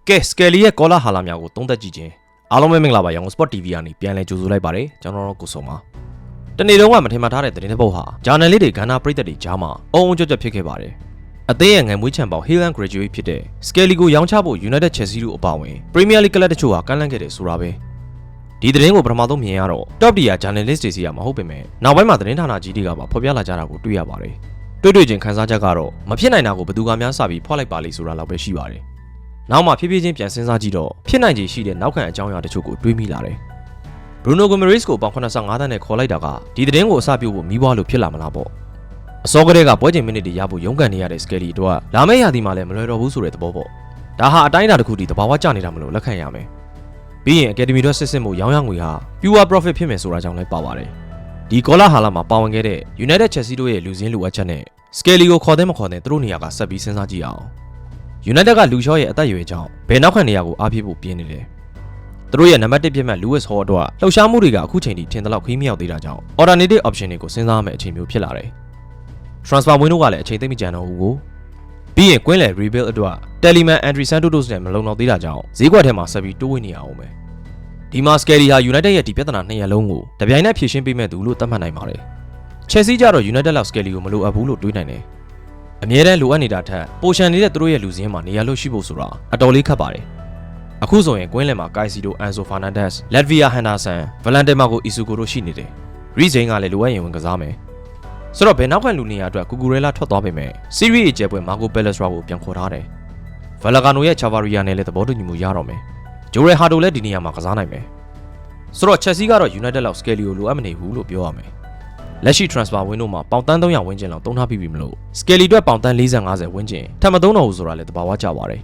ကဲစကယ်လီရဲ့ကောလာဟာလာများကိုသုံးသက်ကြည့်ခြင်းအားလုံးပဲမင်္ဂလာပါရောင် Sport TV ကနေပြန်လည်ကြိုဆိုလိုက်ပါတယ်ကျွန်တော်တို့ကိုစုံပါတနေ့တုန်းကမထင်မှတ်ထားတဲ့သတင်းတစ်ပုဒ်ဟာဂျာနယ်လစ်တွေကဏ္ဍပရိသတ်တွေကြားမှာအုံအုံကြွကြွဖြစ်ခဲ့ပါတယ်အသင်းရဲ့ငယ်မွေးချန်ပေါင် Highland Graduate ဖြစ်တဲ့ Skelly ကိုရောင်းချဖို့ United Chelsea တို့အပါအဝင် Premier League ကလပ်တချို့ဟာကန့်လန့်ခဲ့တယ်ဆိုတာပဲဒီသတင်းကိုပထမဆုံးမြင်ရတော့ Top Tier Journalist တွေစီကမဟုတ်ပေမဲ့နောက်ပိုင်းမှာသတင်းဌာနကြီးတွေကပါဖော်ပြလာကြတာကိုတွေ့ရပါတယ်တွေ့ချင်းခန်းစားချက်ကတော့မဖြစ်နိုင်တာကိုဘယ်သူကများစပြီးဖွာလိုက်ပါလိမ့်ဆိုတာလောက်ပဲရှိပါတယ်နောက်မှဖြည်းဖြည်းချင်းပြန်စဉ်းစားကြည့်တော့ဖြစ်နိုင်ခြေရှိတဲ့နောက်ခံအကြောင်းအရာတချို့ကိုတွေးမိလာတယ်။ Bruno Guimaraes ကိုပေါင်85တန်းနဲ့ခေါ်လိုက်တာကဒီသတင်းကိုအစပြုဖို့မိဘလို့ဖြစ်လာမလားပေါ့။အစောကတည်းကပွဲချိန်မိနစ်တွေရဖို့ရုန်းကန်နေရတဲ့ Skelly တို့ကလာမယ့်ရာသီမှာလည်းမလွယ်တော့ဘူးဆိုတဲ့သဘောပေါ့။ဒါဟာအတိုင်းအတာတစ်ခုတည်းတဘာဝကျနေတာမလို့လက်ခံရမယ်။ပြီးရင် Academy တို့စစ်မှုရောင်းရငွေဟာ pure profit ဖြစ်မယ်ဆိုတာကြောင့်လည်းပါပါတယ်။ဒီကောလာဟာလာမှာပါဝင်ခဲ့တဲ့ United Chelsea တို့ရဲ့လူစင်းလူအပ်ချက်နဲ့ Skelly ကိုခေါ်တဲ့မခေါ်တဲ့သူတို့နေရာကဆက်ပြီးစဉ်းစားကြည့်အောင်။ United ကလူချောရဲ့အသက်အရွယ်ကြောင့်ဘယ်နောက်ခံနေရာကိုအားပြဖို့ပြင်းနေလဲ။သူတို့ရဲ့နံပါတ်1ပြတ်မှတ် Lewis Hall အတွက်လှုပ်ရှားမှုတွေကအခုချိန်ထိထင်သလောက်ခီးမရောက်သေးတာကြောင့် alternative option တွေကိုစဉ်းစားရမယ့်အချိန်မျိုးဖြစ်လာတယ်။ Transfer window ကလည်းအချိန်သိမ့်မကြံတော့ဘူးကို။ပြီးရင်ကွင်းလယ် rebuild အတွက် Telemann Andre Santos နဲ့မလုံလောက်သေးတာကြောင့်ဈေးကွက်ထဲမှာဆက်ပြီးတိုးဝင်နေရအောင်ပဲ။ဒီမှာ Skelly ဟာ United ရဲ့ဒီပြဿနာနှစ်ရပ်လုံးကိုတပြိုင်နက်ဖြေရှင်းပေးမဲ့သူလို့သတ်မှတ်နိုင်ပါတယ်။ Chelsea ကျတော့ United လောက် Skelly ကိုမလိုအပ်ဘူးလို့တွေးနိုင်တယ်။အမြဲတမ်းလိုအပ်နေတာထက်ပိုရှန်နေတဲ့သူတို့ရဲ့လူစင်းမှာနေရာလို့ရှိဖို့ဆိုတာအတော်လေးခက်ပါတယ်။အခုဆိုရင်ကွင်းလယ်မှာ Caicedo, Enzo Fernandez, Latvia Henderson, Valentin Marco Isugo တို့ရှိနေတယ်။ Reece James ကလည်းလိုအပ်ရင်ဝင်ကစားမယ်။ဆိုတော့ဘယ်နောက်ခံလူနေရာအတွက် Cucurella ထွက်သွားပေမဲ့ Serie A ကျဲပွဲ Marco Palestra ကိုပြန်ခေါ်ထားတယ်။ Vallecano ရဲ့ Chavaria နဲ့လည်းသဘောတူညီမှုရတော့မယ်။ Jorel Hato လည်းဒီနေရာမှာကစားနိုင်မယ်။ဆိုတော့ Chelsea ကတော့ United လောက် Skelly ကိုလိုအပ်မနေဘူးလို့ပြောရမယ်။လက်ရှိ transfer window မှာပေါင်တန်း300ဝန်းကျင်လောက်သုံးထားပြီးပြီမလို့ Skelly အတွက်ပေါင်တန်း40-50ဝန်းကျင်ထပ်မသုံးတော့ဘူးဆိုတာလည်းသဘာဝကျပါတယ်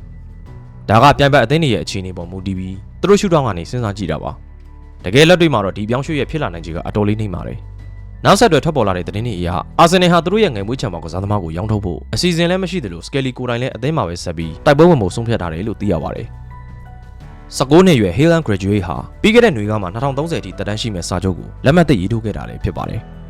။ဒါကပြိုင်ဘက်အသင်းတွေရဲ့အခြေအနေပေါ်မူတည်ပြီးသူတို့ရှုထောင့်ကနေစဉ်းစားကြည့်တာပါ။တကယ်လက်တွေ့မှာတော့ဒီပြောင်းရွှေ့ရဖြစ်လာနိုင်ခြေကအတော်လေးနှိမ့်ပါတယ်။နောက်ဆက်တွဲထွက်ပေါ်လာတဲ့သတင်းတွေအရ Arsenal ဟာသူတို့ရဲ့ငယ်မွေးချန်ပေါင်ကစားသမားကိုရောင်းထုတ်ဖို့အစီအစဉ်လည်းမရှိသလို Skelly ကိုယ်တိုင်လည်းအသင်းမှာပဲဆက်ပြီးတိုက်ပွဲဝင်ဖို့ဆုံးဖြတ်ထားတယ်လို့သိရပါတယ်။19နှစ်အရွယ် Highland Graduate ဟာပြီးခဲ့တဲ့နွေကမှ2030အထိတက်တန်းရှိမဲ့စာချုပ်ကိုလက်မှတ်သိရေးထိုးခဲ့တာလည်းဖြစ်ပါတယ်။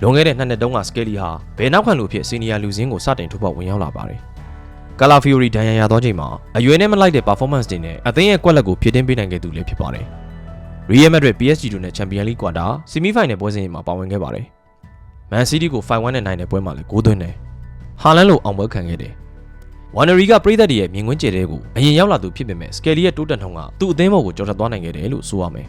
လွန်ခဲ့တဲ့2နှစ်တုန်းက Skelly ဟာဘယ်နောက်ခံလူဖြစ်စီနီယာလူစင်းကိုစတင်ထုတ်ဖော်ဝင်ရောက်လာပါတယ်။ Calafiori ဒဏ်ရာရသောချိန်မှာအရွယ်နဲ့မလိုက်တဲ့ performance တွေနဲ့အသင်းရဲ့ကွက်လက်ကိုဖြည့်တင်းပေးနိုင်ခဲ့သူလည်းဖြစ်ပါတယ်။ Real Madrid, PSG တို့နဲ့ Champions League ကွာတာ semi-final ပွဲစဉ်မှာပါဝင်ခဲ့ပါတယ်။ Man City ကို 5-1 နဲ့နိုင်တဲ့ပွဲမှာလည်းဂိုးသွင်းတယ်။ Haaland လိုအောင်ပွဲခံခဲ့တယ်။ Wannery ကပရိသတ်တွေရဲ့မြင်ကွင်းကျဲတဲ့ကိုအရင်ရောက်လာသူဖြစ်ပေမဲ့ Skelly ရဲ့တိုးတက်နှုန်းကသူ့အသင်းဘောကိုကျော်တက်သွားနိုင်ခဲ့တယ်လို့ဆိုရမယ်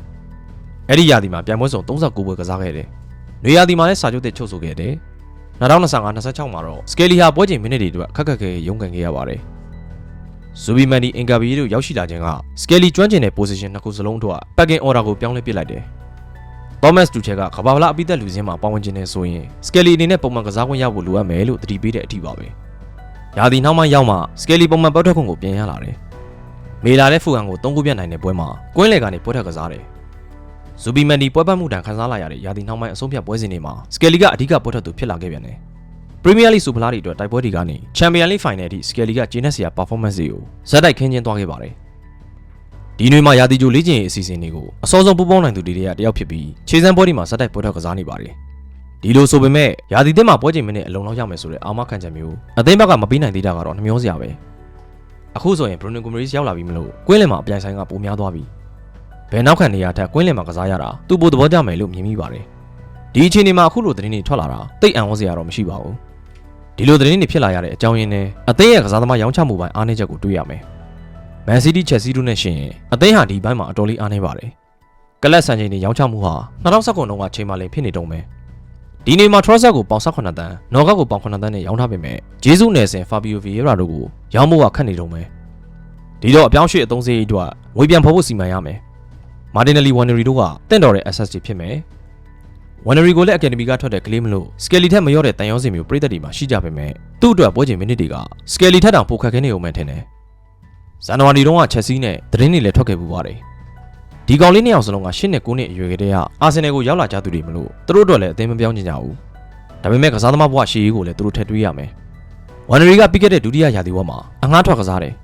။အဲ့ဒီရာသီမှာပြိုင်ပွဲစုံ39ပွဲကစားခဲ့တယ်။နွေရာသီမှာလည်းစာချုပ်သစ်ချုပ်ဆိုခဲ့တယ်။2025-26မှာတော့ Skelly ဟာပွဲချိန်မိနစ်တွေအတွက်ခက်ခက်ခဲရုန်းကန်ခဲ့ရပါတယ်။ Zubimandi Ingabi တို့ရောက်ရှိလာခြင်းက Skelly ကျွမ်းကျင်တဲ့ position နှစ်ခုစလုံးအတွက် packing order ကိုပြောင်းလဲပစ်လိုက်တယ်။ Thomas Tuchel ကကဘာလာအပိသက်လူစင်းမှာပါဝင်ခြင်းနဲ့ဆိုရင် Skelly အနေနဲ့ပုံမှန်ကစားခွင့်ရဖို့လိုအပ်မယ်လို့တတိပေးတဲ့အထိပါပဲ။ရာသီနောက်မှရောက်မှ Skelly ပုံမှန်ပွဲထွက်ခွင့်ကိုပြင်ရလာတယ်။မေလာတဲ့ဖူဟန်ကို3ခုပြတ်နိုင်တဲ့ပွဲမှာကွင်းလယ်ကနေပွဲထွက်ကစားတယ်။ Zubimandi ပွဲပတ်မှုတန်ခန်းစားလာရတဲ့ရာသီနောက်ပိုင်းအဆုံးဖြတ်ပွဲစဉ်တွေမှာ Skelly ကအဓိကပွဲထွက်သူဖြစ်လာခဲ့ပြန်တယ်။ Premier League စူဖလားတွေအတွက်တိုက်ပွဲတွေကနေ Champions League Final အထိ Skelly ကကျေနပ်စရာ performance တွေကိုဇက်တိုက်ခင်းကျင်းသွားခဲ့ပါတယ်။ဒီနေ့မှာရာသီကြိုလေ့ကျင့်ရေးအစီအစဉ်တွေကိုအစောဆုံးပူးပေါင်းနိုင်သူတွေတယောက်ဖြစ်ပြီးခြေစမ်းပွဲတွေမှာဇက်တိုက်ပွဲထွက်ကစားနေပါတယ်။ဒီလိုဆိုပေမဲ့ရာသီသစ်မှာပွဲချိန်မိနစ်အလုံးလောက်ရမယ်ဆိုတဲ့အာမခံချက်မျိုးအသင်းဘက်ကမပေးနိုင်သေးတာကတော့နှမျောစရာပဲ။အခုဆိုရင် Bruno Guimaraes ရောက်လာပြီမလို့ကွင်းလယ်မှာအပြိုင်ဆိုင်ကပိုများသွားပြီ။ဘယ်နောက်ခံနေရာထက်ကွင်းလယ်မှာကစားရတာသူ့ပိုသဘောကျမယ်လို့မြင်မိပါတယ်။ဒီအချိန်ဒီမှာအခုလိုသတင်းတွေထွက်လာတာတိတ်အံ့ဩစရာတော့မရှိပါဘူး။ဒီလိုသတင်းတွေဖြစ်လာရတဲ့အကြောင်းရင်းနဲ့အသင်းရဲ့ကစားသမားရောင်းချမှုပိုင်းအားနည်းချက်ကိုတွေ့ရမယ်။ Man City, Chelsea တို့နဲ့ရှင်အသင်းဟာဒီဘက်မှာအတော်လေးအားနည်းပါတယ်။ကလပ်စံချိန်တွေရောင်းချမှုဟာ2019တုန်းကချိန်မှလည်းဖြစ်နေတုံးပဲ။ဒီနေ့မှာ Trossard ကိုပေါင်18တန်း၊နော်ဂတ်ကိုပေါင်9တန်းနဲ့ရောင်းထားပေမဲ့ဂျေဇုနယ်ဆင် Fabio Vieira တို့ကိုရောင်းဖို့ကခက်နေတုံးပဲ။ဒီတော့အပြောင်းရွှေ့အသုံးစရိတ်အတွက်ငွေပြန်ဖော်ဖို့စီမံရမယ်။ Martinelli, Wannery တို့ကတင့်တော်တဲ့ assets တွေဖြစ်မယ်။ Wannery ကိုလည်း Academy ကထွက်တဲ့ကလေးမလို့ Skelly ထက်မလျော့တဲ့တန်ရောစင်မျိုးပြည်သက်တွေမှာရှိကြပေမဲ့သူ့အတွက်ပွဲချိန်မိနစ်တွေက Skelly ထက်တောင်ပိုခက်ခဲနေအောင်မှထင်တယ်။ဇန်နဝါရီတုန်းက Chelsea နဲ့သတင်းတွေလည်းထွက်ခဲ့ပူပါတယ်။ဒီကောင်လေးနှစ်ယောက်စလုံးက8နှစ်9နှစ်အရွယ်ကတည်းက Arsenal ကိုရောက်လာကြသူတွေမလို့သူတို့အတွက်လည်းအသင်းမပြောင်းချင်ကြဘူး။ဒါပေမဲ့ကစားသမားဘဝရှေ့ရေးကိုလည်းသူတို့ထည့်တွေးရမယ်။ Wannery ကပြီးခဲ့တဲ့ဒုတိယရာသီဝက်မှာအငှားထွက်ကစားတယ်။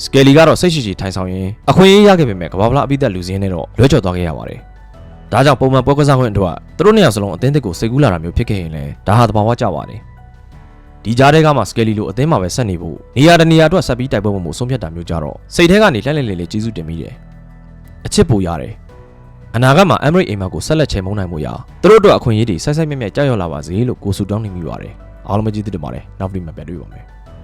Skelly ကတော့စိတ်ရှိရှိထိုင်ဆောင်ရင်းအခွင့်အရေးရခဲ့ပေမဲ့ကဘာလာအပိသက်လူစင်းနဲ့တော့လွဲချော်သွားခဲ့ရပါတယ်။ဒါကြောင့်ပုံမှန်ပွဲကစားခွင့်အတွက်သူတို့နှစ်ယောက်စလုံးအသင်းသစ်ကိုစိတ်ကူးလာတာမျိုးဖြစ်ခဲ့ရင်လည်းဒါဟာသဘာဝကျပါတယ်။ ဒီကြားထဲကမှစကယ်လီလိုအသင်းမှာပဲဆက်နေဖို့နေရာတနေရာအတွက်ဆက်ပြီးတိုက်ပွဲဝင်မှုဆုံးဖြတ်တာမျိုးကြတော့စိတ်ထဲကနေလှက်လှက်လေးကျေးဇူးတင်မိတယ်အချစ်ပူရတယ်အနာဂတ်မှာအမ်ရိတ်အိမ်မက်ကိုဆက်လက်ချေမှုန်းနိုင်မှုရသူတို့အတွက်အခွင့်အရေးတွေဆိုက်ဆိုက်မြက်မြက်ကြောက်ရွံ့လာပါစေလို့ကိုစုတောင်းနေမိပါတယ်အားလုံးပဲကျေးဇူးတင်ပါတယ်နောက်ပြီးမှပြန်တွေ့ပါမယ်